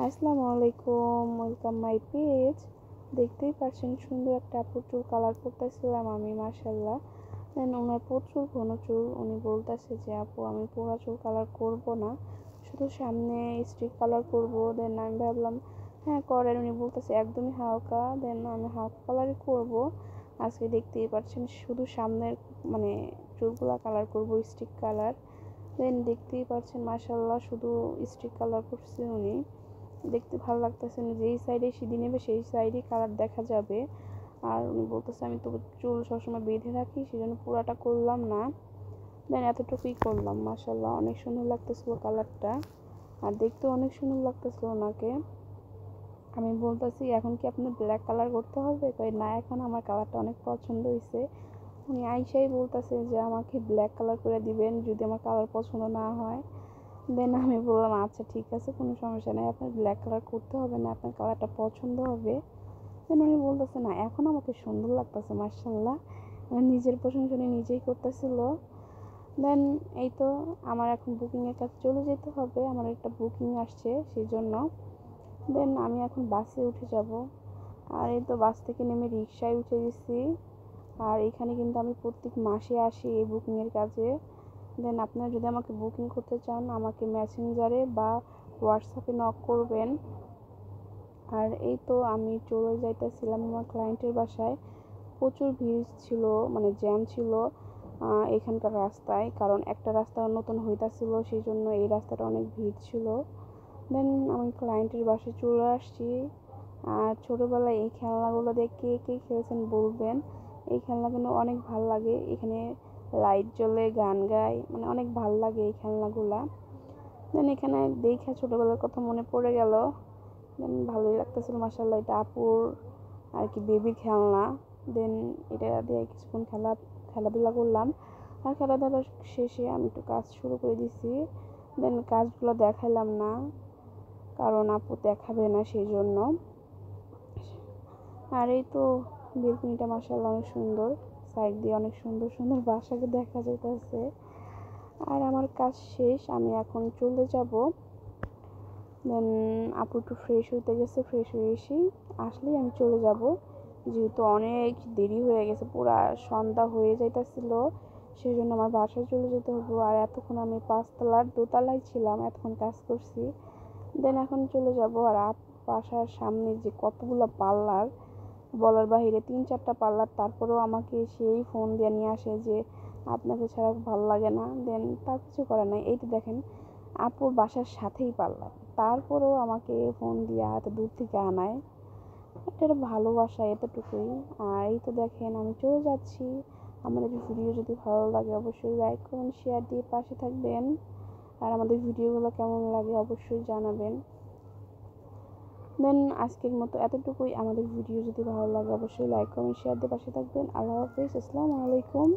আসসালামু আলাইকুম, welcome my page. দেখতেই পাচ্ছেন সুন্দর একটা আপুর চুল কালার করতেছিলাম আমি, মাশাআল্লাহ। দেন ওনার প্রচুর ঘন চুল, উনি বলতেছে যে আপু আমি পুরো চুল কালার করব না, শুধু সামনে স্ট্রিক কালার করব। দেন আমি ভাবলাম হ্যাঁ করেন, উনি বলতেছে একদমই হালকা। দেন আমি হালকা কালারই করব আজকে। দেখতেই পাচ্ছেন শুধু সামনের মানে চুলগুলা কালার করব স্ট্রিক কালার। দেন দেখতেই পাচ্ছেন মাশাআল্লাহ শুধু স্ট্রিক কালার করছে উনি। দেখতে ভালো লাগতেছে না, যেই সাইডে সিঁদি নেবে সেই সাইডে কালার দেখা যাবে। আর উনি বলতেছে আমি তো চুল সবসময় বেঁধে রাখি, সেজন্য পুরাটা করলাম না। দেন এতটুকুই করলাম। মাশাআল্লাহ অনেক সুন্দর লাগতেছিল কালারটা, আর দেখতে অনেক সুন্দর লাগতেছিল ওনাকে। আমি বলতেছি এখন কি আপনার ব্ল্যাক কালার করতে হবে? কই না, এখন আমার কালারটা অনেক পছন্দ হয়েছে। উনি আইসাই বলতেছে যে আমাকে ব্ল্যাক কালার করে দিবেন যদি আমার কালার পছন্দ না হয়। দেন আমি বললাম আচ্ছা ঠিক আছে, কোনো সমস্যা নেই, আপনার ব্ল্যাক কালার করতে হবে না, আপনার কালারটা পছন্দ হবে। দেন উনি বলতেছে না এখন আমাকে সুন্দর লাগতেছে, মাশাআল্লাহ। নিজের প্রশংসা উনি নিজেই করতেছিল। দেন এই তো আমার এখন বুকিংয়ের কাছে চলে যেতে হবে, আমার একটা বুকিং আসছে সেই জন্য। দেন আমি এখন বাসে উঠে যাব। আর এই তো বাস থেকে নেমে রিক্সায় উঠে গেছি। আর এখানে কিন্তু আমি প্রত্যেক মাসে আসি এই বুকিংয়ের কাজে। দেন আপনারা যদি আমাকে বুকিং করতে চান আমাকে মেসেঞ্জারে বা হোয়াটসঅ্যাপে নক করবেন। আর এই তো আমি চলে যাইতেছিলাম আমার ক্লায়েন্টের বাসায়। প্রচুর ভিড় ছিল, মানে জ্যাম ছিল এখানকার রাস্তায়, কারণ একটা রাস্তা নতুন হইতাছিল, সেই জন্য এই রাস্তাটা অনেক ভিড় ছিল। দেন আমি ক্লায়েন্টের বাসায় চলে আসছি। আর ছোটোবেলায় এই খেলনাগুলো দিয়ে কে কে খেলছেন বলবেন। এই খেলনাগুলো অনেক ভাল লাগে, এখানে লাইট জ্বলে গান গায়, মানে অনেক ভাল লাগে এই খেলনাগুলা। দেন এখানে দেখে ছোটোবেলার কথা মনে পড়ে গেল। দেন ভালোই লাগতেছিল, মাশাআল্লাহ এটা আপুর আর কি বেবির খেলনা। দেন এটা দিয়ে কিছুক্ষণ খেলাধুলা করলাম। আর খেলাধুলা শেষে আমি একটু কাজ শুরু করে দিছি। দেন কাজগুলো দেখালাম না, কারণ আপু দেখাবে না সেই জন্য। আর এই তো বেলকনিটা মাশাআল্লাহ অনেক সুন্দর, সাইড দিয়ে অনেক সুন্দর সুন্দর বাসাকে দেখা যাইতেছে। আর আমার কাজ শেষ, আমি এখন চলে যাব। দেন আপু একটু ফ্রেশ হইতে গেছে, ফ্রেশ হয়ে আসলেই আমি চলে যাব, যেহেতু অনেক দেরি হয়ে গেছে, পুরা সন্ধ্যা হয়ে যাইতেছিল, সেই জন্য আমার বাসায় চলে যেতে হবে। আর এতক্ষণ আমি পাঁচতলার দোতলায় ছিলাম, এতক্ষণ কাজ করছি। দেন এখন চলে যাব। আর বাসার সামনে যে কতগুলো পার্লার, বলার বাহিরে 3-4টা পার্লার, তারপরেও আমাকে সেই ফোন দিয়ে নিয়ে আসে যে আপনাকে ছাড়া ভালো লাগে না। দেন তার কিছু করার নাই, এই তো দেখেন আপুর বাসার সাথেই পার্লার, তারপরেও আমাকে ফোন দিয়ে এত দূর থেকে আনায়। এটা ভালোবাসা, এতটুকুই। আর এই তো দেখেন আমি চলে যাচ্ছি। আমাদের ভিডিও যদি ভালো লাগে অবশ্যই লাইক কমেন্ট শেয়ার দিয়ে পাশে থাকবেন। আর আমাদের ভিডিওগুলো কেমন লাগে অবশ্যই জানাবেন। দেন আজকের মতো এতটুকুই। আমাদের ভিডিও যদি ভালো লাগে অবশ্যই লাইক কমেন্ট শেয়ার দিয়ে পাশে থাকবেন। আল্লাহ হাফেজ, আসসালামু আলাইকুম।